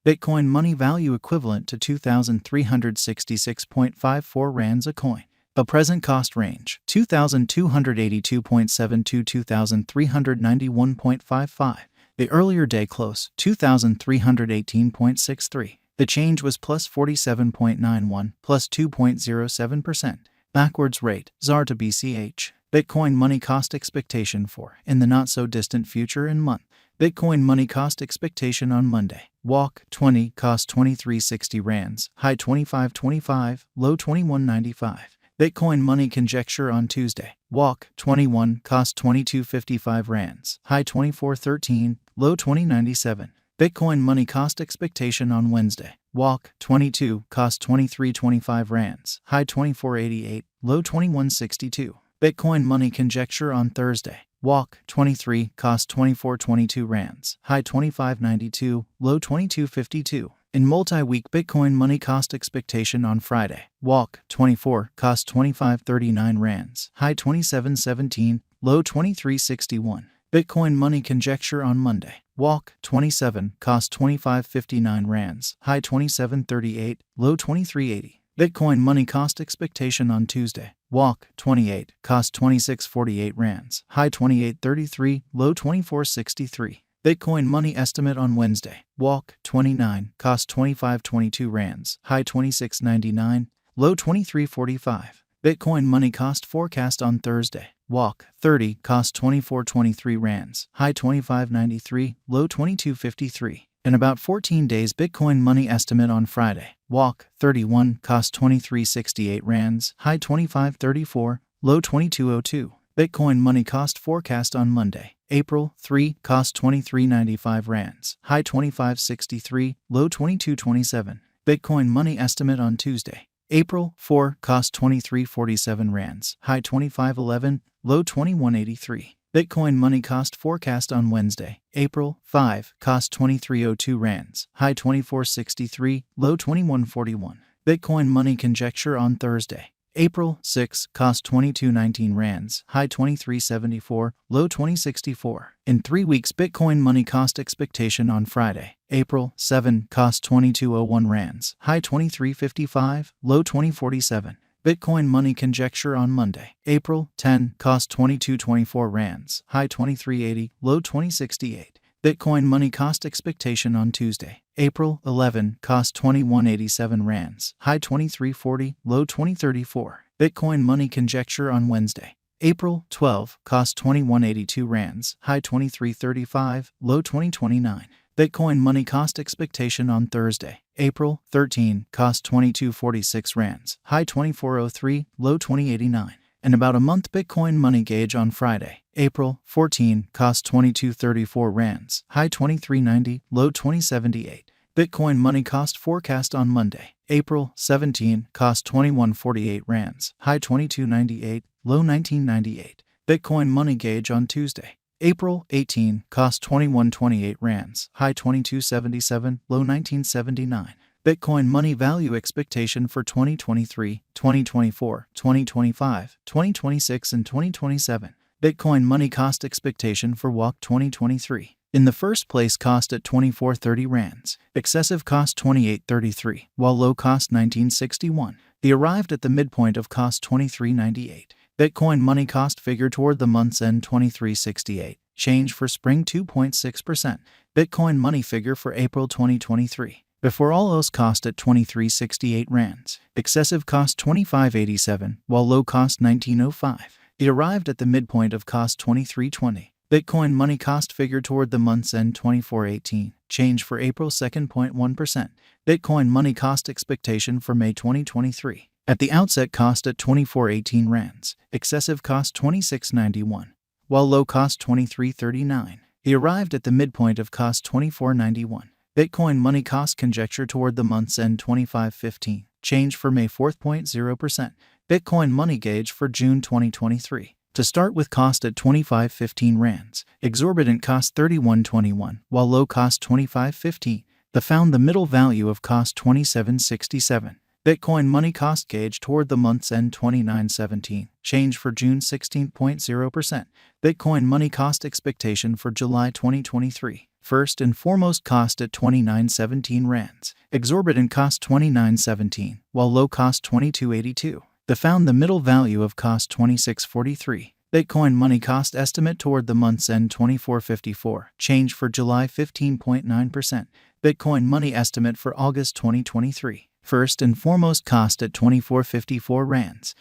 Bitcoin money value equivalent to 2,366.54 rands a coin. A present cost range, 2,282.72 to 2,391.55. The earlier day close, 2,318.63. The change was plus 47.91, plus 2.07%. Backwards rate, ZAR to BCH. Bitcoin money cost expectation for, in the not-so-distant future and month. Bitcoin money cost expectation on Monday. Walk, 20, cost 2360 rands, high 2525, low 2195. Bitcoin money conjecture on Tuesday. Walk, 21, cost 2255 rands, high 2413, low 2097. Bitcoin money cost expectation on Wednesday. Walk, 22, cost 2325 rands, high 2488, low 2162. Bitcoin money conjecture on Thursday. Walk, 23, cost 2422 rands, high 2592, low 2252. In multi-week Bitcoin money cost expectation on Friday. Walk, 24, cost 2539 rands, high 2717, low 2361. Bitcoin money conjecture on Monday. Walk, 27, cost 2559 rands, high 2738, low 2380. Bitcoin money cost expectation on Tuesday. Walk, 28, cost 2648 rands, high 2833, low 2463. Bitcoin money estimate on Wednesday. Walk, 29, cost 2522 rands, high 2699, low 2345. Bitcoin money cost forecast on Thursday. Walk, 30, cost 2423 rands, high 2593, low 2253. In about 14 days Bitcoin money estimate on Friday. Walk, 31, cost 2368 rands, high 2534, low 2202. Bitcoin money cost forecast on Monday. April, 3, cost 2395 rands, high 2563, low 2227. Bitcoin money estimate on Tuesday. April, 4, cost 2347 rands, high 2511, low 2183. Bitcoin money cost forecast on Wednesday. April, 5, cost 2302 rands, high 2463, low 2141. Bitcoin money conjecture on Thursday. April, 6, cost 2219 rands, high 2374, low 2064. In 3 weeks Bitcoin money cost expectation on Friday. April, 7, cost 2201 rands, high 2355, low 2047. Bitcoin money conjecture on Monday. April, 10, cost 2224 rands, high 2380, low 2068. Bitcoin money cost expectation on Tuesday. April, 11, cost 2187 rands, high 2340, low 2034. Bitcoin money conjecture on Wednesday. April, 12, cost 2182 rands, high 2335, low 2029. Bitcoin money cost expectation on Thursday. April, 13, cost 2246 rands, high 2403, low 2089. In about a month Bitcoin money gauge on Friday. April, 14, cost 2234 rands, high 2390, low 2078. Bitcoin money cost forecast on Monday. April, 17, cost 2148 rands, high 2298, low 1998. Bitcoin money gauge on Tuesday. April, 18, cost 2128 rands, high 2277, low 1979. Bitcoin money value expectation for 2023, 2024, 2025, 2026, and 2027. Bitcoin money cost expectation for Walk 2023. In the first place, cost at 2430 rands, excessive cost 2833, while low cost 1961. He arrived at the midpoint of cost 2398. Bitcoin money cost figure toward the month's end 2368. Change for spring 2.6%. Bitcoin money figure for April 2023. Before all else cost at 2368 rands. Excessive cost 2587, while low cost 1905. He arrived at the midpoint of cost 2320. Bitcoin money cost figure toward the month's end 2418. Change for April 2.1%. Bitcoin money cost expectation for May 2023. At the outset cost at 2418 rands. Excessive cost 2691, while low cost 2339. He arrived at the midpoint of cost 2491. Bitcoin money cost conjecture toward the month's end 2515. Change for May 4.0%. Bitcoin money gauge for June 2023. To start with cost at 2515 rands. Exorbitant cost 3121, while low cost 2515. The found the middle value of cost 2767. Bitcoin money cost gauge toward the month's end 2917. Change for June 16.0%. Bitcoin money cost expectation for July 2023. First and foremost, cost at 2917 rands. Exorbitant cost 2917, while low cost 2282. The found the middle value of cost 2643. Bitcoin money cost estimate toward the month's end 2454. Change for July 15.9%. Bitcoin money estimate for August 2023. First and foremost, cost at 2454 rands.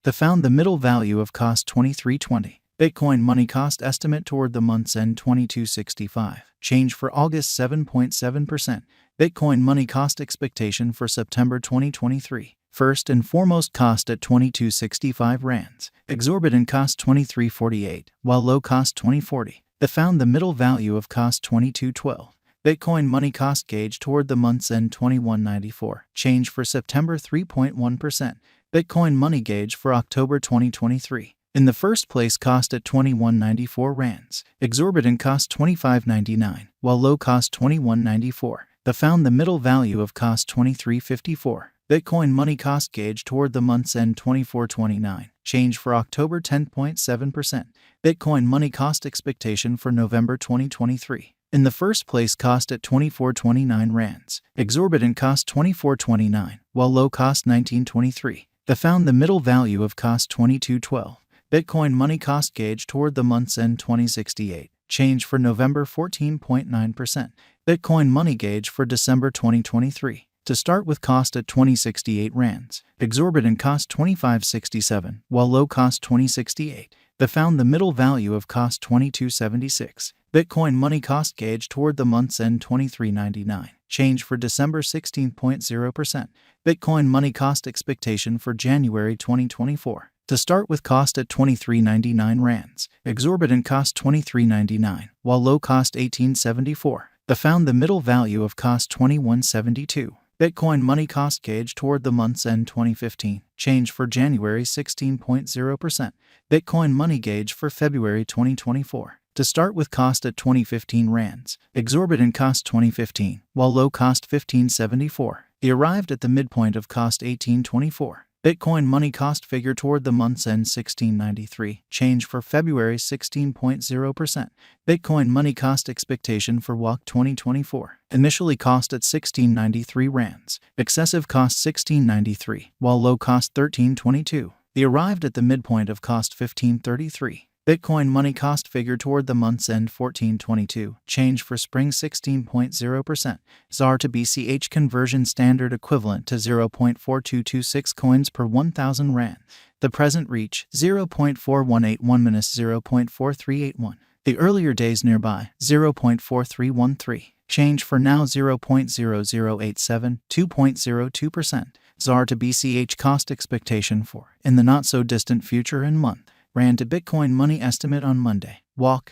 The found the middle value of cost 2320. Bitcoin money cost estimate toward the month's end 2265. Change for August 7.7%. Bitcoin money cost expectation for September 2023. First and foremost, cost at 2265 rands. Exorbitant cost 2348, while low cost 2040. The found the middle value of cost 2212. Bitcoin money cost gauge toward the month's end 2194. Change for September 3.1%. Bitcoin money gauge for October 2023. In the first place, cost at 2194 rands. Exorbitant cost 2599, while low cost 2194. The found the middle value of cost 2354. Bitcoin money cost gauge toward the month's end 2429. Change for October 10.7%. Bitcoin money cost expectation for November 2023. In the first place, cost at 2429 rands. Exorbitant cost 2429, while low cost 1923. The found the middle value of cost 2212. Bitcoin money cost gauge toward the month's end 2068. Change for November 14.9%. Bitcoin money gauge for December 2023. To start with, cost at 2068 rands. Exorbitant cost 2567, while low cost 2068. The found the middle value of cost 2276. Bitcoin money cost gauge toward the month's end 2399. Change for December 16.0%. Bitcoin money cost expectation for January 2024. To start with, cost at 2399 rands. Exorbitant cost 2399, while low cost 1874. The found the middle value of cost 2172. Bitcoin money cost gauge toward the month's end 2015. Change for January 16.0%. Bitcoin money gauge for February 2024. To start with, cost at 2015 rands. Exorbitant cost 2015, while low cost 1574. He arrived at the midpoint of cost 1824. Bitcoin money cost figure toward the month's end 1693. Change for February 16.0%. Bitcoin money cost expectation for WAC 2024. Initially cost at 1693 rands. Excessive cost 1693, while low cost 1322. He arrived at the midpoint of cost 1533. Bitcoin money cost figure toward the month's end 1422. Change for spring 16.0%. ZAR to BCH conversion standard equivalent to 0.4226 coins per 1,000 rand. The present reach 0.4181-0.4381. The earlier days nearby 0.4313. Change for now 0.0087, 2.02%. ZAR to BCH cost expectation for in the not so distant future and month. Rand to Bitcoin money estimate on Monday. WAC